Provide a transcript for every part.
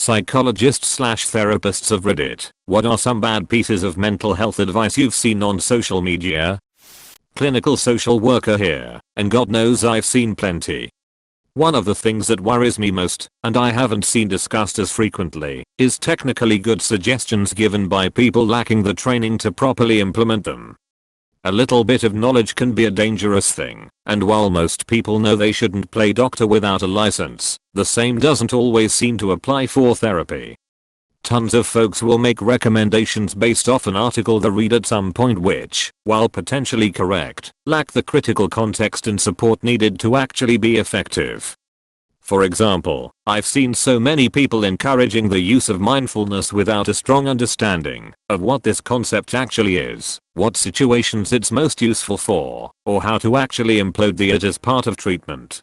Psychologists/therapists of Reddit, what are some bad pieces of mental health advice you've seen on social media? Clinical social worker here, and God knows I've seen plenty. One of the things that worries me most, and I haven't seen discussed as frequently, is technically good suggestions given by people lacking the training to properly implement them. A little bit of knowledge can be a dangerous thing, and while most people know they shouldn't play doctor without a license, the same doesn't always seem to apply for therapy. Tons of folks will make recommendations based off an article they read at some point which, while potentially correct, lack the critical context and support needed to actually be effective. For example, I've seen so many people encouraging the use of mindfulness without a strong understanding of what this concept actually is, what situations it's most useful for, or how to actually employ it as part of treatment.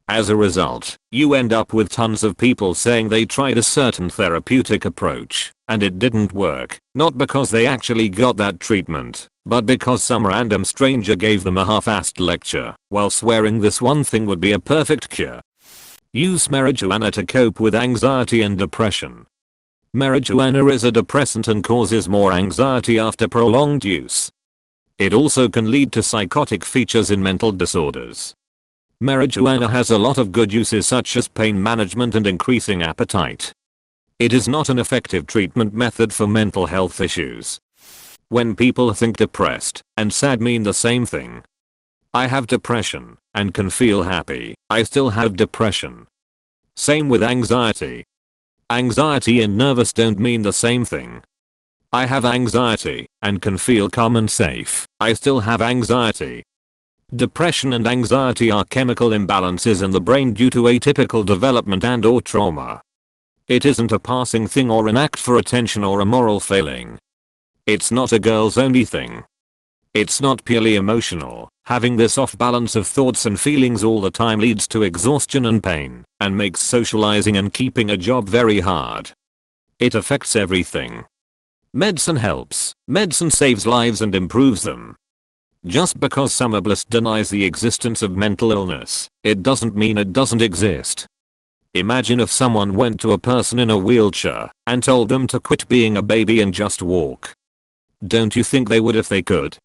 As a result, you end up with tons of people saying they tried a certain therapeutic approach, and it didn't work, not because they actually got that treatment, but because some random stranger gave them a half-assed lecture, while swearing this one thing would be a perfect cure. Use marijuana to cope with anxiety and depression. Marijuana is a depressant and causes more anxiety after prolonged use. It also can lead to psychotic features in mental disorders. Marijuana has a lot of good uses such as pain management and increasing appetite. It is not an effective treatment method for mental health issues. When people think depressed and sad mean the same thing. I have depression and can feel happy, I still have depression. Same with anxiety. Anxiety and nervous don't mean the same thing. I have anxiety and can feel calm and safe, I still have anxiety. Depression and anxiety are chemical imbalances in the brain due to atypical development and/or trauma. It isn't a passing thing or an act for attention or a moral failing. It's not a girls only thing. It's not purely emotional. Having this off balance of thoughts and feelings all the time leads to exhaustion and pain, and makes socializing and keeping a job very hard. It affects everything. Medicine helps. Medicine saves lives and improves them. Just because some obelisk denies the existence of mental illness, it doesn't mean it doesn't exist. Imagine if someone went to a person in a wheelchair and told them to quit being a baby and just walk. Don't you think they would if they could?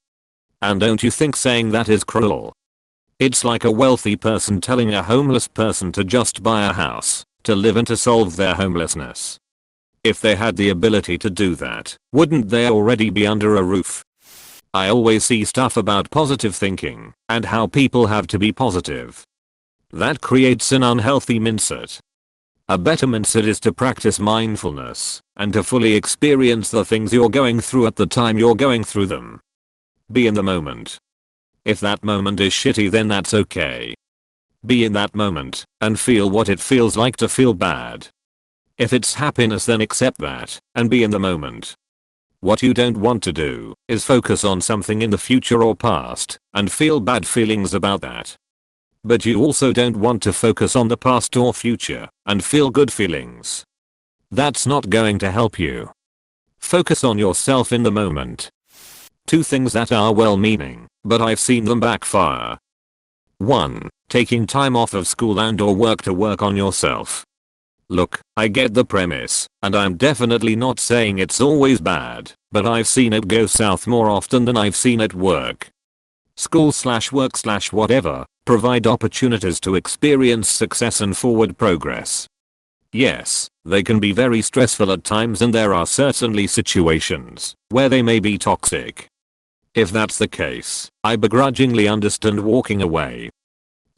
And don't you think saying that is cruel? It's like a wealthy person telling a homeless person to just buy a house, to live and to solve their homelessness. If they had the ability to do that, wouldn't they already be under a roof? I always see stuff about positive thinking and how people have to be positive. That creates an unhealthy mindset. A better mindset is to practice mindfulness and to fully experience the things you're going through at the time you're going through them. Be in the moment. If that moment is shitty, then that's okay. Be in that moment and feel what it feels like to feel bad. If it's happiness, then accept that and be in the moment. What you don't want to do is focus on something in the future or past and feel bad feelings about that. But you also don't want to focus on the past or future and feel good feelings. That's not going to help you. Focus on yourself in the moment. 2 things that are well-meaning, but I've seen them backfire. 1. Taking time off of school and/or work to work on yourself. Look, I get the premise, and I'm definitely not saying it's always bad, but I've seen it go south more often than I've seen it work. School/work/whatever provide opportunities to experience success and forward progress. Yes, they can be very stressful at times, and there are certainly situations where they may be toxic. If that's the case, I begrudgingly understand walking away.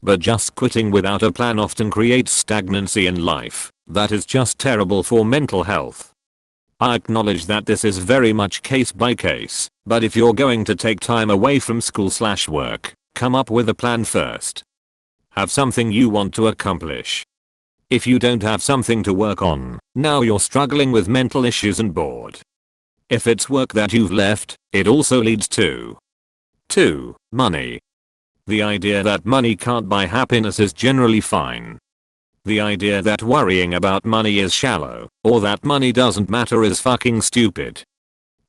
But just quitting without a plan often creates stagnancy in life that is just terrible for mental health. I acknowledge that this is very much case by case, but if you're going to take time away from school/work, come up with a plan first. Have something you want to accomplish. If you don't have something to work on, now you're struggling with mental issues and bored. If it's work that you've left, it also leads to 2. Money. The idea that money can't buy happiness is generally fine. The idea that worrying about money is shallow, or that money doesn't matter, is fucking stupid.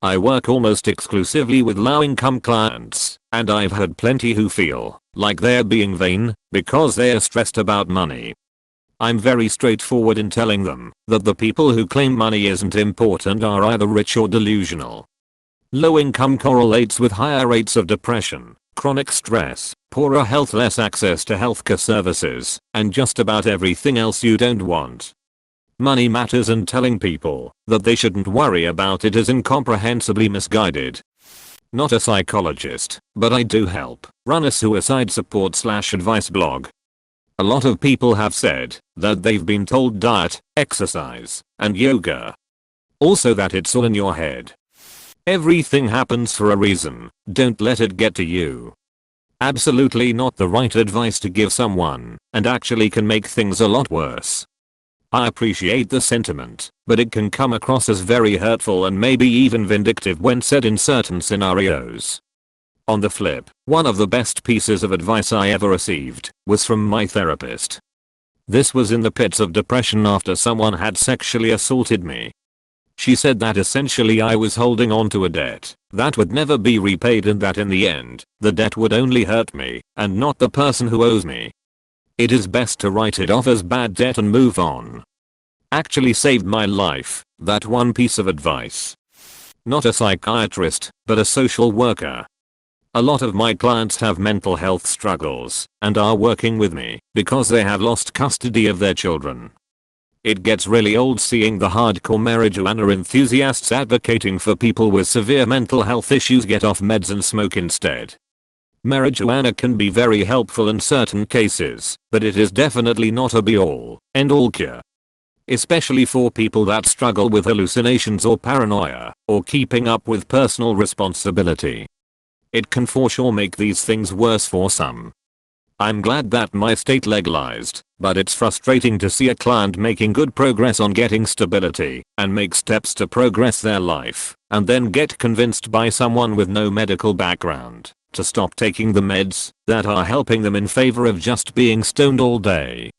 I work almost exclusively with low-income clients, and I've heard plenty who feel like they're being vain because they're stressed about money. I'm very straightforward in telling them that the people who claim money isn't important are either rich or delusional. Low income correlates with higher rates of depression, chronic stress, poorer health, less access to healthcare services, and just about everything else you don't want. Money matters, and telling people that they shouldn't worry about it is incomprehensibly misguided. Not a psychologist, but I do help run a suicide support/advice blog. A lot of people have said that they've been told diet, exercise, and yoga. Also that it's all in your head. Everything happens for a reason, don't let it get to you. Absolutely not the right advice to give someone, and actually can make things a lot worse. I appreciate the sentiment, but it can come across as very hurtful and maybe even vindictive when said in certain scenarios. On the flip, one of the best pieces of advice I ever received was from my therapist. This was in the pits of depression after someone had sexually assaulted me. She said that essentially I was holding on to a debt that would never be repaid, and that in the end, the debt would only hurt me and not the person who owes me. It is best to write it off as bad debt and move on. Actually saved my life, that one piece of advice. Not a psychiatrist, but a social worker. A lot of my clients have mental health struggles and are working with me because they have lost custody of their children. It gets really old seeing the hardcore marijuana enthusiasts advocating for people with severe mental health issues get off meds and smoke instead. Marijuana can be very helpful in certain cases, but it is definitely not a be-all, end-all cure. Especially for people that struggle with hallucinations or paranoia, or keeping up with personal responsibility. It can for sure make these things worse for some. I'm glad that my state legalized, but it's frustrating to see a client making good progress on getting stability and make steps to progress their life, and then get convinced by someone with no medical background to stop taking the meds that are helping them in favor of just being stoned all day.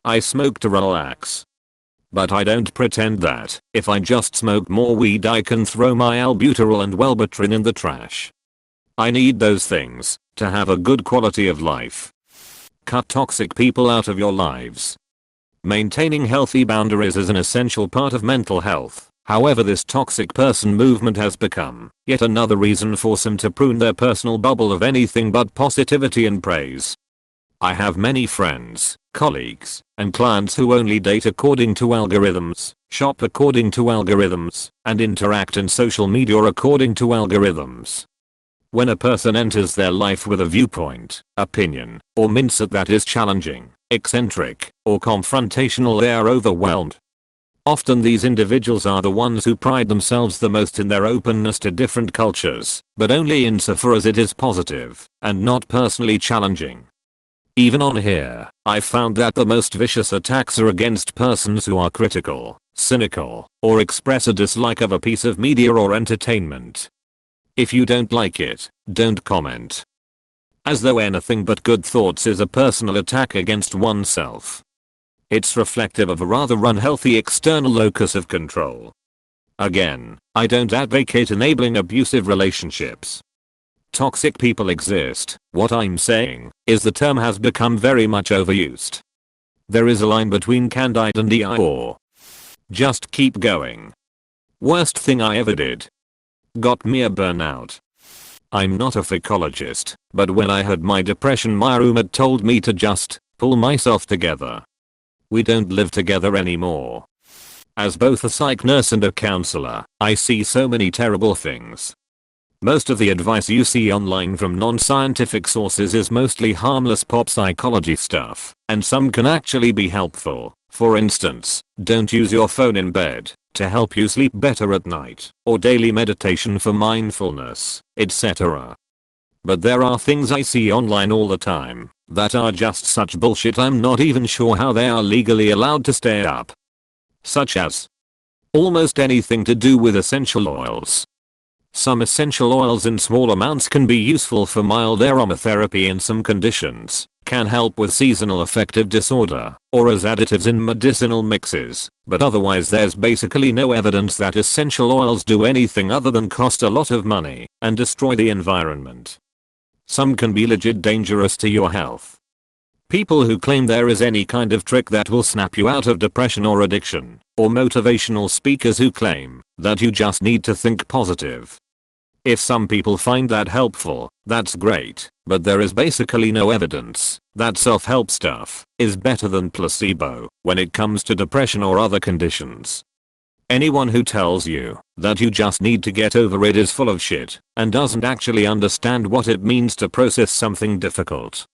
I smoke to relax. But I don't pretend that if I just smoke more weed I can throw my albuterol and Wellbutrin in the trash. I need those things to have a good quality of life. Cut toxic people out of your lives. Maintaining healthy boundaries is an essential part of mental health. However, this toxic person movement has become yet another reason for some to prune their personal bubble of anything but positivity and praise. I have many friends, colleagues, and clients who only date according to algorithms, shop according to algorithms, and interact in social media according to algorithms. When a person enters their life with a viewpoint, opinion, or mindset that is challenging, eccentric, or confrontational, they are overwhelmed. Often these individuals are the ones who pride themselves the most in their openness to different cultures, but only insofar as it is positive, and not personally challenging. Even on here, I've found that the most vicious attacks are against persons who are critical, cynical, or express a dislike of a piece of media or entertainment. If you don't like it, don't comment. As though anything but good thoughts is a personal attack against oneself. It's reflective of a rather unhealthy external locus of control. Again, I don't advocate enabling abusive relationships. Toxic people exist. What I'm saying is the term has become very much overused. There is a line between candide and or. Just keep going. Worst thing I ever did. Got me a burnout. I'm not a psychologist, but when I had my depression my roommate told me to just pull myself together. We don't live together anymore. As both a psych nurse and a counselor, I see so many terrible things. Most of the advice you see online from non-scientific sources is mostly harmless pop psychology stuff, and some can actually be helpful. For instance, don't use your phone in bed to help you sleep better at night, or daily meditation for mindfulness, etc. But there are things I see online all the time that are just such bullshit I'm not even sure how they are legally allowed to stay up. Such as almost anything to do with essential oils. Some essential oils in small amounts can be useful for mild aromatherapy in some conditions, can help with seasonal affective disorder, or as additives in medicinal mixes, but otherwise there's basically no evidence that essential oils do anything other than cost a lot of money and destroy the environment. Some can be legit dangerous to your health. People who claim there is any kind of trick that will snap you out of depression or addiction, or motivational speakers who claim that you just need to think positive. If some people find that helpful, that's great, but there is basically no evidence that self-help stuff is better than placebo when it comes to depression or other conditions. Anyone who tells you that you just need to get over it is full of shit and doesn't actually understand what it means to process something difficult.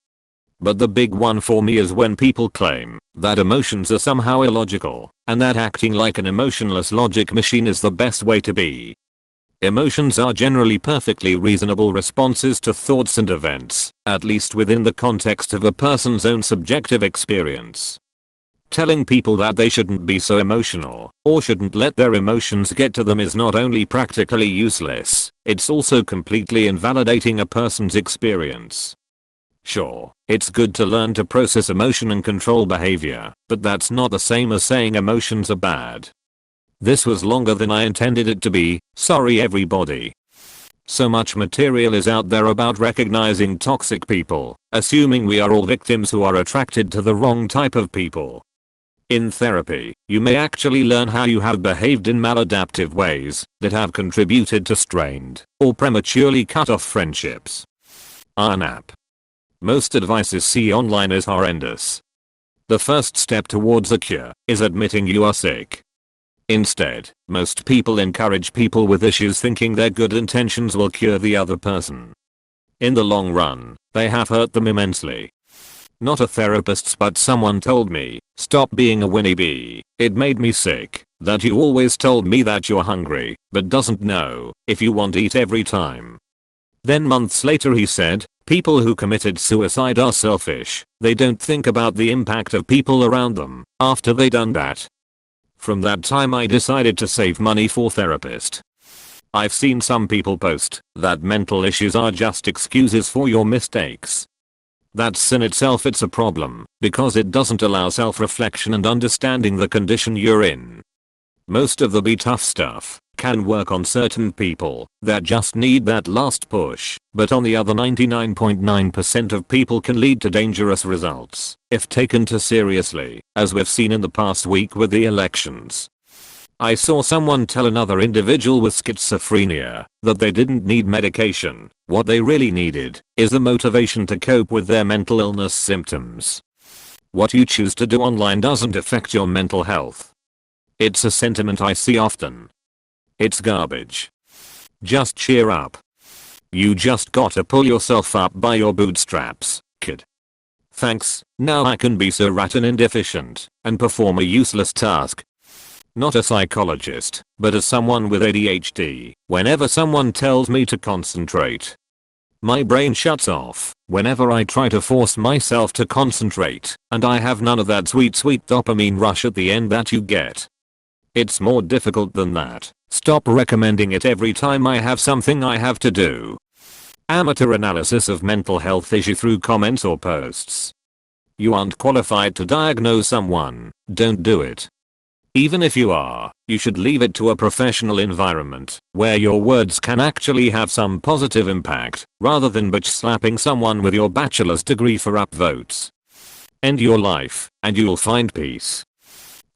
But the big one for me is when people claim that emotions are somehow illogical and that acting like an emotionless logic machine is the best way to be. Emotions are generally perfectly reasonable responses to thoughts and events, at least within the context of a person's own subjective experience. Telling people that they shouldn't be so emotional or shouldn't let their emotions get to them is not only practically useless, it's also completely invalidating a person's experience. Sure, it's good to learn to process emotion and control behavior, but that's not the same as saying emotions are bad. This was longer than I intended it to be, sorry everybody. So much material is out there about recognizing toxic people, assuming we are all victims who are attracted to the wrong type of people. In therapy, you may actually learn how you have behaved in maladaptive ways that have contributed to strained or prematurely cut off friendships. Nap. Most advice you see online is horrendous. The first step towards a cure is admitting you are sick. Instead, most people encourage people with issues thinking their good intentions will cure the other person. In the long run, they have hurt them immensely. Not a therapist, but someone told me, stop being a Winnie bee. It made me sick that you always told me that you're hungry, but doesn't know if you want to eat every time. Then months later he said, people who committed suicide are selfish. They don't think about the impact of people around them after they done that. From that time I decided to save money for therapist. I've seen some people post that mental issues are just excuses for your mistakes. That's in itself it's a problem, because it doesn't allow self-reflection and understanding the condition you're in. Most of the be tough stuff can work on certain people that just need that last push, but on the other 99.9% of people can lead to dangerous results if taken too seriously, as we've seen in the past week with the elections. I saw someone tell another individual with schizophrenia that they didn't need medication. What they really needed is the motivation to cope with their mental illness symptoms. What you choose to do online doesn't affect your mental health. It's a sentiment I see often. It's garbage. Just cheer up. You just gotta pull yourself up by your bootstraps, kid. Thanks, now I can be so retin deficient and perform a useless task. Not a psychologist, but as someone with ADHD, whenever someone tells me to concentrate, my brain shuts off whenever I try to force myself to concentrate, and I have none of that sweet dopamine rush at the end that you get. It's more difficult than that. Stop recommending it every time I have something I have to do. Amateur analysis of mental health issue through comments or posts. You aren't qualified to diagnose someone, don't do it. Even if you are, you should leave it to a professional environment where your words can actually have some positive impact rather than bitch slapping someone with your bachelor's degree for upvotes. End your life and you'll find peace.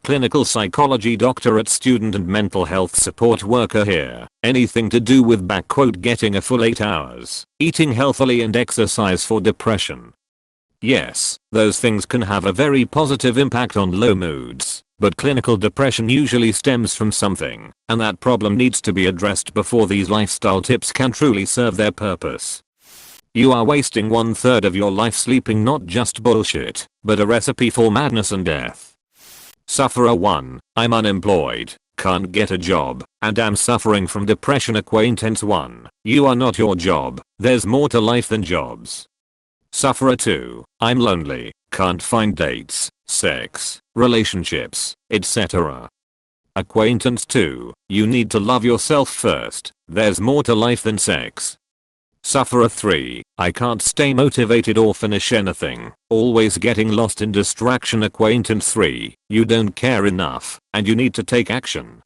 Clinical psychology doctorate student and mental health support worker here. Anything to do with getting a full 8 hours, eating healthily and exercise for depression. Yes, those things can have a very positive impact on low moods. But clinical depression usually stems from something, and that problem needs to be addressed before these lifestyle tips can truly serve their purpose. You are wasting 1/3 of your life sleeping not just bullshit, but a recipe for madness and death. Sufferer 1, I'm unemployed, can't get a job, and am suffering from depression. Acquaintance 1, you are not your job, there's more to life than jobs. Sufferer 2, I'm lonely, can't find dates, sex, relationships, etc. Acquaintance 2, you need to love yourself first, there's more to life than sex. Sufferer 3, I can't stay motivated or finish anything, always getting lost in distraction. Acquaintance 3, you don't care enough, and you need to take action.